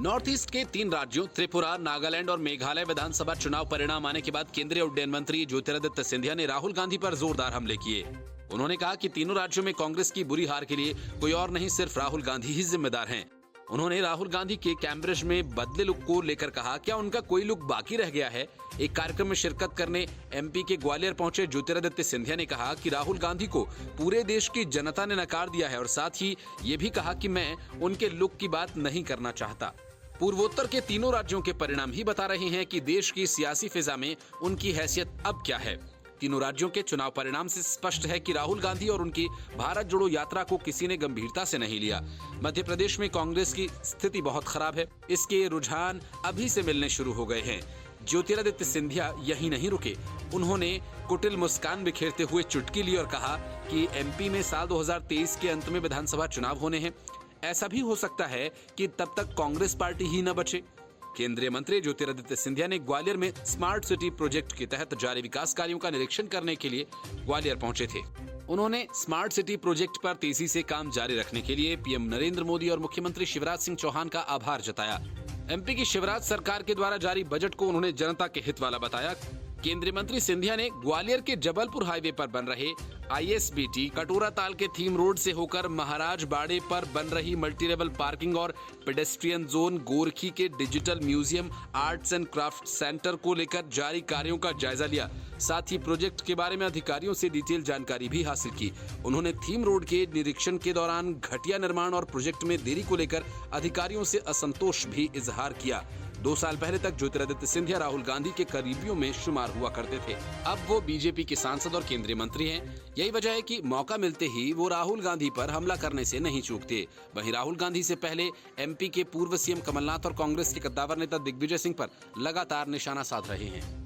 North east के 3 राज्यों त्रिपुरा, नागालैंड और मेघालय विधानसभा चुनाव परिणाम आने के बाद केंद्रीय उड्डयन मंत्री ज्योतिरादित्य सिंधिया ने राहुल गांधी पर जोरदार हमले किए। उन्होंने कहा कि तीनों राज्यों में कांग्रेस की बुरी हार के लिए कोई और नहीं, सिर्फ राहुल गांधी ही जिम्मेदार हैं। उन्होंने राहुल गांधी के कैम्ब्रिज में बदले लुक को लेकर कहा, क्या उनका कोई लुक बाकी रह गया है? एक कार्यक्रम में शिरकत करने एमपी के ग्वालियर पहुंचे ज्योतिरादित्य सिंधिया ने कहा कि राहुल गांधी को पूरे देश की जनता ने नकार दिया है और साथ ही ये भी कहा कि मैं उनके लुक की बात नहीं करना चाहता। पूर्वोत्तर के तीनों राज्यों के परिणाम ही बता रहे हैं कि देश की सियासी फिजा में उनकी हैसियत अब क्या है। तीनों राज्यों के चुनाव परिणाम से स्पष्ट है कि राहुल गांधी और उनकी भारत जोड़ो यात्रा को किसी ने गंभीरता से नहीं लिया। मध्य प्रदेश में कांग्रेस की स्थिति बहुत खराब है, इसके रुझान अभी से मिलने शुरू हो गए हैं। ज्योतिरादित्य सिंधिया यही नहीं रुके, उन्होंने कुटिल मुस्कान बिखेरते हुए चुटकी ली और कहा कि एमपी में साल 2023 के अंत में विधानसभा चुनाव होने हैं। ऐसा भी हो सकता है कि तब तक कांग्रेस पार्टी ही न बचे। केंद्रीय मंत्री ज्योतिरादित्य सिंधिया ने ग्वालियर में स्मार्ट सिटी प्रोजेक्ट के तहत जारी विकास कार्यों का निरीक्षण करने के लिए ग्वालियर पहुंचे थे। उन्होंने स्मार्ट सिटी प्रोजेक्ट पर तेजी से काम जारी रखने के लिए पीएम नरेंद्र मोदी और मुख्यमंत्री शिवराज सिंह चौहान का आभार जताया। एमपी की शिवराज सरकार के द्वारा जारी बजट को उन्होंने जनता के हित वाला बताया। केंद्रीय मंत्री सिंधिया ने ग्वालियर के जबलपुर हाईवे पर बन रहे ISBT कटोरा ताल के थीम रोड से होकर महाराज बाड़े पर बन रही मल्टी लेवल पार्किंग और पेडेस्ट्रियन जोन, गोरखी के digital museum, arts and craft centre को लेकर जारी कार्यों का जायजा लिया। साथ ही प्रोजेक्ट के बारे में अधिकारियों से डिटेल जानकारी भी हासिल की। उन्होंने थीम रोड के निरीक्षण के दौरान घटिया निर्माण और प्रोजेक्ट में देरी को लेकर अधिकारियों से असंतोष भी इजहार किया। 2 साल पहले तक ज्योतिरादित्य सिंधिया राहुल गांधी के करीबियों में शुमार हुआ करते थे। अब वो बीजेपी के सांसद और केंद्रीय मंत्री हैं। यही वजह है कि मौका मिलते ही वो राहुल गांधी पर हमला करने से नहीं चूकते। वहीं राहुल गांधी से पहले एमपी के पूर्व सीएम कमलनाथ और कांग्रेस के कद्दावर नेता दिग्विजय सिंह पर लगातार निशाना साध रहे हैं।